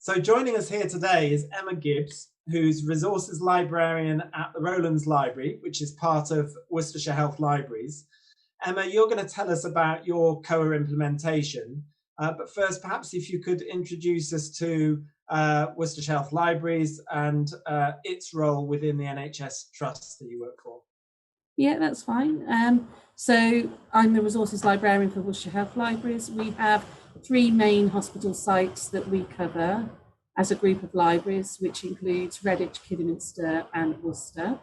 So joining us here today is Emma Gibbs, who's Resources Librarian at the Rowlands Library, which is part of Worcestershire Health Libraries. Emma, you're going to tell us about your Koha implementation. But first, perhaps if you could introduce us to Worcestershire Health Libraries and its role within the NHS Trust that you work for. Yeah, that's fine. So I'm the Resources Librarian for Worcestershire Health Libraries. We have 3 main hospital sites that we cover as a group of libraries, which includes Redditch, Kidderminster and Worcester.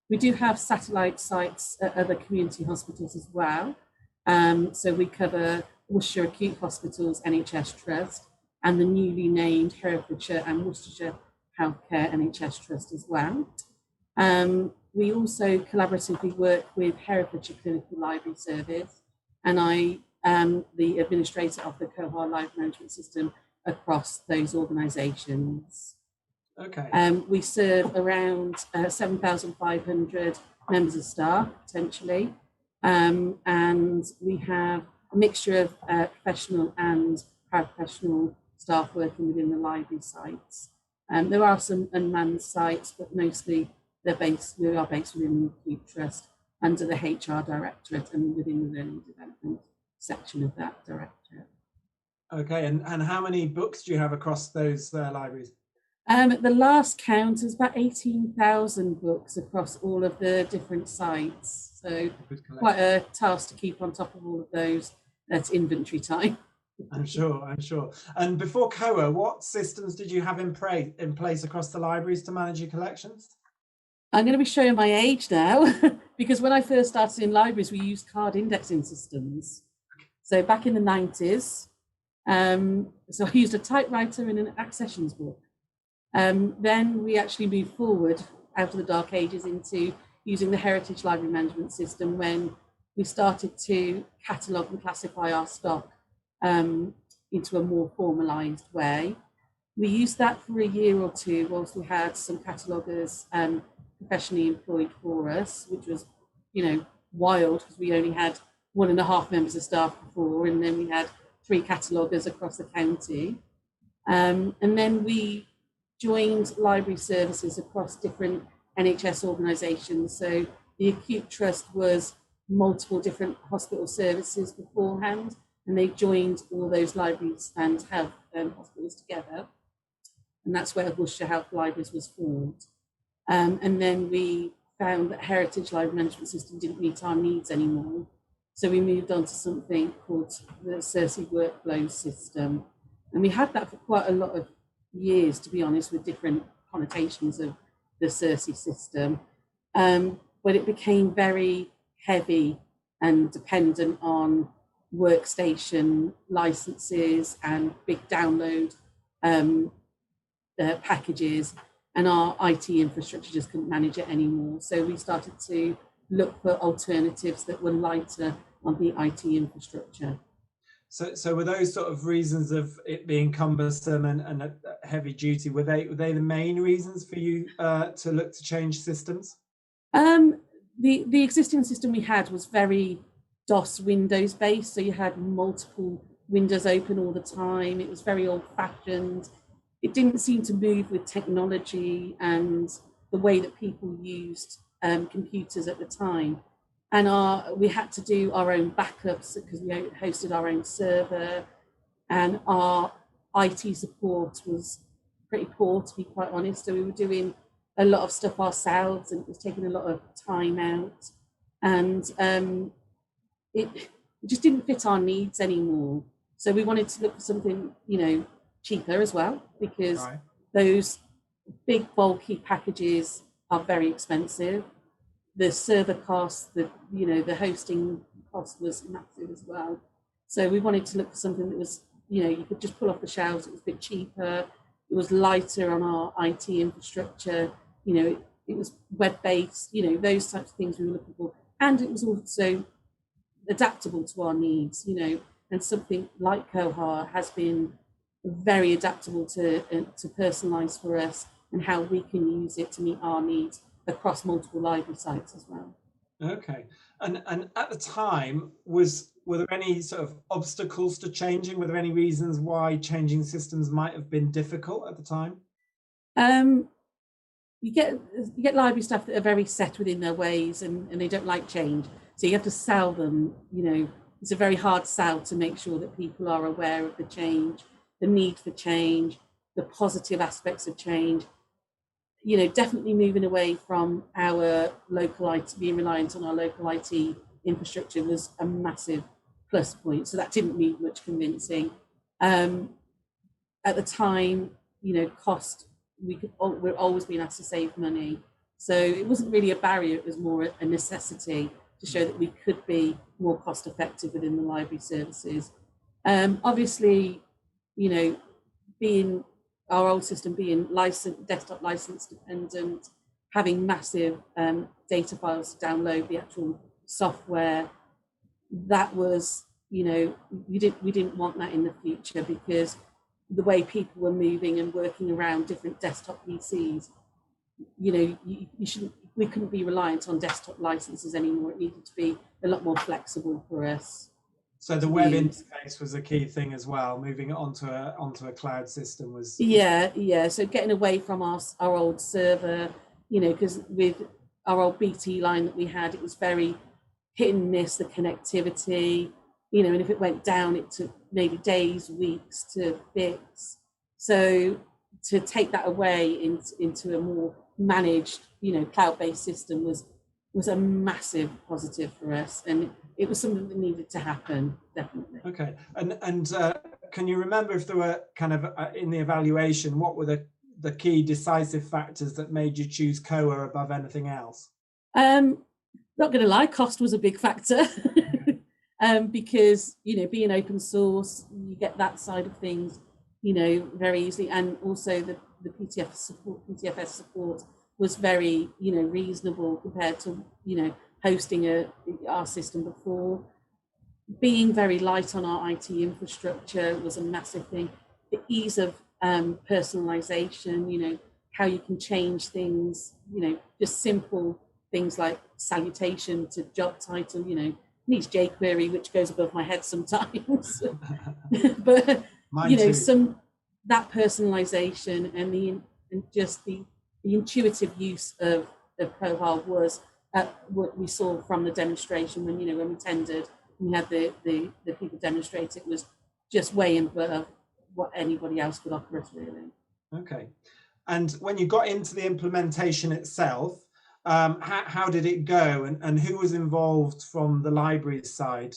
We do have satellite sites at other community hospitals as well. So we cover Worcestershire Acute Hospitals NHS Trust and the newly named Herefordshire and Worcestershire Healthcare NHS Trust as well. We also collaboratively work with Herefordshire Clinical Library Service, and I am the administrator of the Koha Library Management System across those organisations. Okay. We serve around 7,500 members of staff, potentially, and we have a mixture of professional and paraprofessional staff working within the library sites. There are some unmanned sites, but mostly we are based within the Acute Trust under the HR Directorate and within the Learning Development section of that Directorate. Okay, and how many books do you have across those libraries? At the last count, there's about 18,000 books across all of the different sites. So quite a task to keep on top of all of those. That's inventory time. I'm sure. And before Koha, what systems did you have in place across the libraries to manage your collections? I'm going to be showing my age now because when I first started in libraries, we used card indexing systems. So back in the 90s, so I used a typewriter and an accessions book. Then we actually moved forward out of the dark ages into using the Heritage Library Management System when we started to catalogue and classify our stock into a more formalised way. We used that for a year or two whilst we had some cataloguers professionally employed for us, which was, wild because we only had 1.5 members of staff before, and then we had 3 cataloguers across the county. And then we joined library services across different NHS organisations. So the Acute Trust was multiple different hospital services beforehand, and they joined all those libraries and health hospitals together. And that's where Worcestershire Health Libraries was formed. And then we found that Heritage Library Management System didn't meet our needs anymore. So we moved on to something called the CERSI Workflow System. And we had that for quite a lot of years, to be honest, with different connotations of the CERSI system. But it became very heavy and dependent on workstation licenses and big download packages, and our IT infrastructure just couldn't manage it anymore. So we started to look for alternatives that were lighter on the IT infrastructure. So were those sort of reasons of it being cumbersome and heavy duty, were they the main reasons for you to look to change systems? The existing system we had was very DOS Windows based, so you had multiple windows open all the time. It was very old fashioned. It didn't seem to move with technology and the way that people used computers at the time. And we had to do our own backups because we hosted our own server, and our IT support was pretty poor, to be quite honest. So we were doing a lot of stuff ourselves, and it was taking a lot of time out, and it just didn't fit our needs anymore. So we wanted to look for something, cheaper as well, because those big bulky packages are very expensive. The server cost, the hosting cost was massive as well. So we wanted to look for something that was, you could just pull off the shelves. It was a bit cheaper. It was lighter on our IT infrastructure. It was web-based. Those types of things we were looking for, and it was also adaptable to our needs. And something like Koha has been very adaptable to personalise for us and how we can use it to meet our needs across multiple library sites as well. Okay, and at the time, was were there any sort of obstacles to changing? Were there any reasons why changing systems might have been difficult at the time? You get library staff that are very set within their ways, and they don't like change. So you have to sell them, it's a very hard sell to make sure that people are aware of the change, the need for change, the positive aspects of change. Definitely moving away from our local IT, being reliant on our local IT infrastructure was a massive plus point. So that didn't need much convincing. At the time, cost, we're always being asked to save money. So it wasn't really a barrier, it was more a necessity to show that we could be more cost effective within the library services. Obviously, being our old system being desktop license dependent, having massive data files to download the actual software, that was, we didn't want that in the future, because the way people were moving and working around different desktop PCs, we couldn't be reliant on desktop licenses anymore. It needed to be a lot more flexible for us. So the web interface was a key thing as well. Moving it onto a cloud system was. Yeah. So getting away from our old server, because with our old BT line that we had, it was very hit and miss, the connectivity, and if it went down, it took maybe days, weeks to fix. So to take that away into a more managed, cloud-based system was a massive positive for us, and it was something that needed to happen, definitely. Okay, and can you remember if there were kind of in the evaluation, what were the key decisive factors that made you choose Koha above anything else? Not going to lie, cost was a big factor. Because being open source, you get that side of things very easily, and also the PTFS support was very reasonable compared to hosting our system before. Being very light on our IT infrastructure was a massive thing. The ease of personalization, how you can change things, just simple things like salutation to job title, needs jQuery, which goes above my head sometimes. But that personalization and just the intuitive use of Koha was what we saw from the demonstration when we tendered. We had the people demonstrate. It was just way above what anybody else could offer us, really. Okay, and when you got into the implementation itself, how did it go, and who was involved from the library's side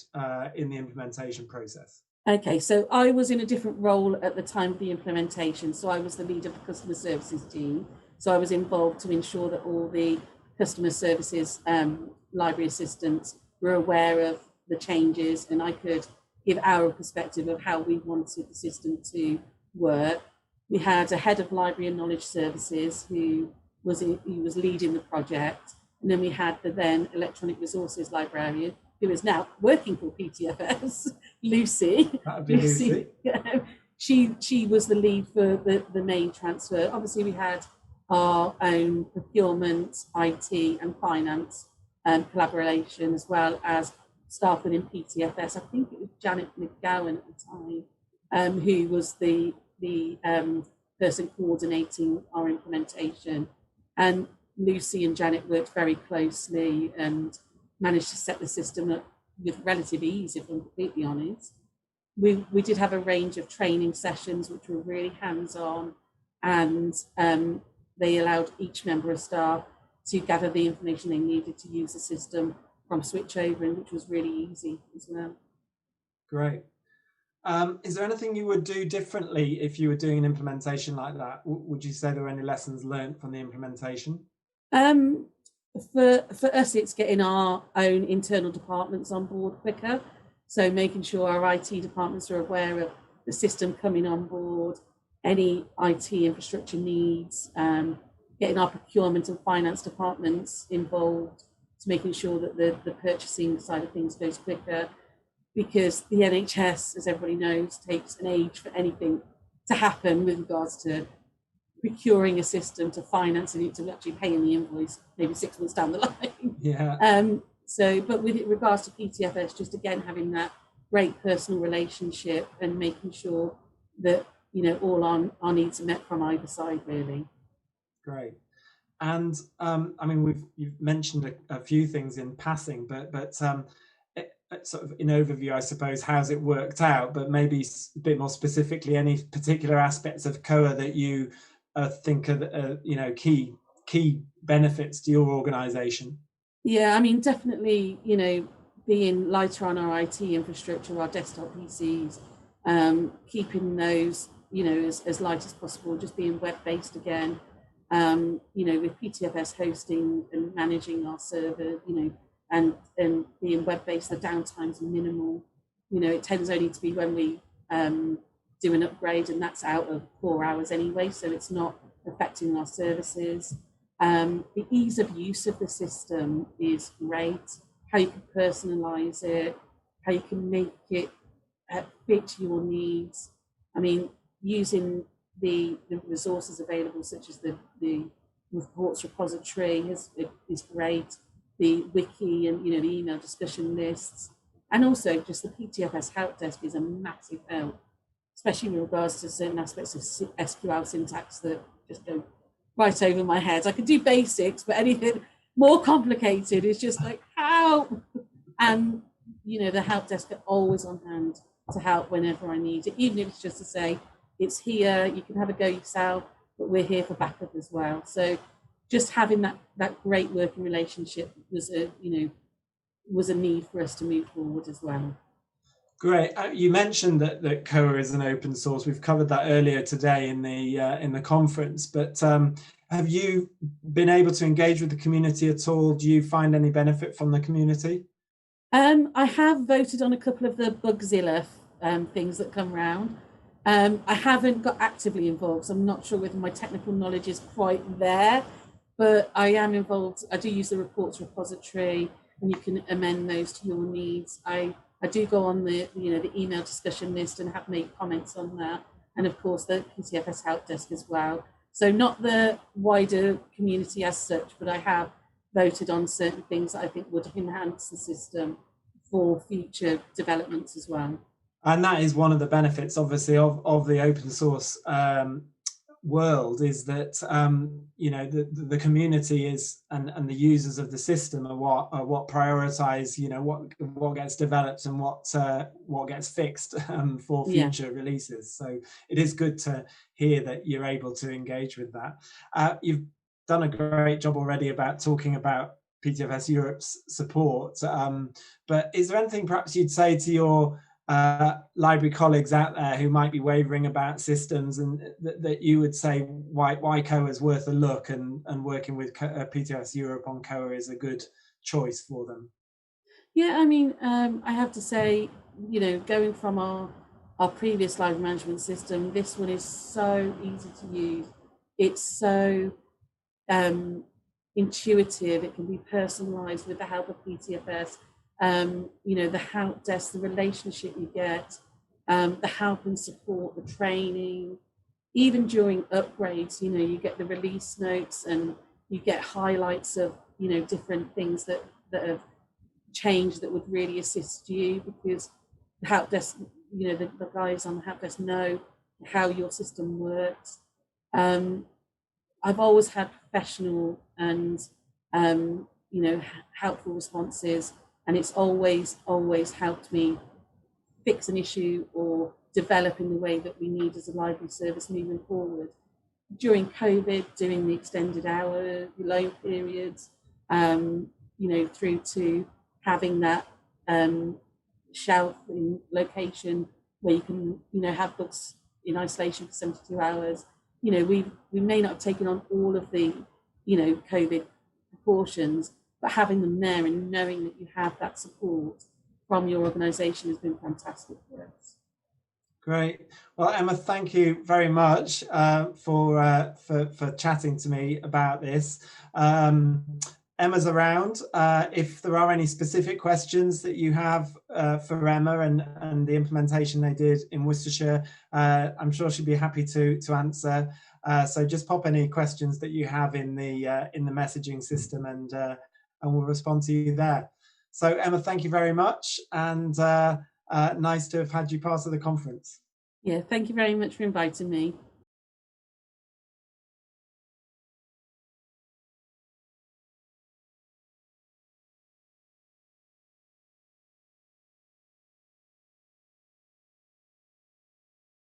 in the implementation process? Okay, so I was in a different role at the time of the implementation. So I was the lead of the customer services team. So I was involved to ensure that all the customer services library assistants were aware of the changes, and I could give our perspective of how we wanted the system to work. We had a head of library and knowledge services who was leading the project, and then we had the then electronic resources librarian who is now working for PTFS, Lucy. That'd be Lucy. She was the lead for the main transfer. Obviously, we had our own procurement, IT, and finance collaboration, as well as staff within PTFS. I think it was Janet McGowan at the time, who was the person coordinating our implementation. And Lucy and Janet worked very closely and managed to set the system up with relative ease, if I'm completely honest. We did have a range of training sessions which were really hands-on, and they allowed each member of staff to gather the information they needed to use the system from switchover, which was really easy as well. Great. Is there anything you would do differently if you were doing an implementation like that? Would you say there were any lessons learned from the implementation? For us, it's getting our own internal departments on board quicker. So making sure our IT departments are aware of the system coming on board, any IT infrastructure needs, getting our procurement and finance departments involved, to making sure that the purchasing side of things goes quicker, because the NHS, as everybody knows, takes an age for anything to happen with regards to procuring a system, to financing it, to actually paying the invoice maybe 6 months down the line. Yeah. But with regards to PTFS, just again having that great personal relationship and making sure that, you know, all our needs are met from either side, really. Great. And I mean, you've mentioned a few things in passing, but sort of in overview, I suppose, how's it worked out? But maybe a bit more specifically, any particular aspects of Koha that you think are you know, key benefits to your organisation? Yeah, I mean, definitely, you know, being lighter on our IT infrastructure, our desktop PCs, keeping those, you know, as light as possible, just being web-based again. You know, with PTFS hosting and managing our server, you know, and being web-based, the downtime's minimal. You know, it tends only to be when we do an upgrade, and that's out of core hours anyway, so it's not affecting our services. The ease of use of the system is great. How you can personalize it, how you can make it fit your needs. I mean, using the resources available, such as the reports repository is great. The wiki and, you know, the email discussion lists, and also just the PTFS help desk is a massive help, especially in regards to certain aspects of SQL syntax that just go right over my head. I can do basics, but anything more complicated is just like, help. And, you know, the help desk are always on hand to help whenever I need it, even if it's just to say, it's here, you can have a go yourself, but we're here for backup as well. So just having that great working relationship was a need for us to move forward as well. Great. You mentioned that Koha is an open source. We've covered that earlier today in the conference. But have you been able to engage with the community at all? Do you find any benefit from the community? I have voted on a couple of the Bugzilla things that come around. I haven't got actively involved, so I'm not sure whether my technical knowledge is quite there, but I am involved. I do use the reports repository, and you can amend those to your needs. I do go on the email discussion list and have made comments on that, and of course the PTFS help desk as well. So not the wider community as such, but I have voted on certain things that I think would enhance the system for future developments as well. And that is one of the benefits, obviously, of the open source world, is that the community is and the users of the system are what prioritize, you know, what gets developed and what gets fixed for future releases. So it is good to hear that you're able to engage with that. You've done a great job already about talking about PTFS Europe's support, but is there anything perhaps you'd say to your library colleagues out there who might be wavering about systems, and that you would say why Koha is worth a look, and working with PTFS Europe on Koha is a good choice for them? Yeah, I mean, I have to say, you know, going from our previous library management system, this one is so easy to use. It's so intuitive. It can be personalized with the help of PTFS. You know, the help desk, the relationship you get, the help and support, the training, even during upgrades, you know, you get the release notes and you get highlights of, you know, different things that have changed that would really assist you, because the help desk, you know, the guys on the help desk know how your system works. I've always had professional and, you know, helpful responses. And it's always helped me fix an issue or develop in the way that we need as a library service moving forward. During COVID, doing the extended hour low periods, you know, through to having that shelf in location where you can, you know, have books in isolation for 72 hours. You know, we may not have taken on all of the, you know, COVID precautions, but having them there and knowing that you have that support from your organisation has been fantastic for us. Great. Well, Emma, thank you very much for chatting to me about this. Emma's around. If there are any specific questions that you have for Emma and the implementation they did in Worcestershire, I'm sure she'd be happy to answer. So just pop any questions that you have in the messaging system, and we'll respond to you there. So Emma, thank you very much, and nice to have had you part of the conference. Yeah, thank you very much for inviting me.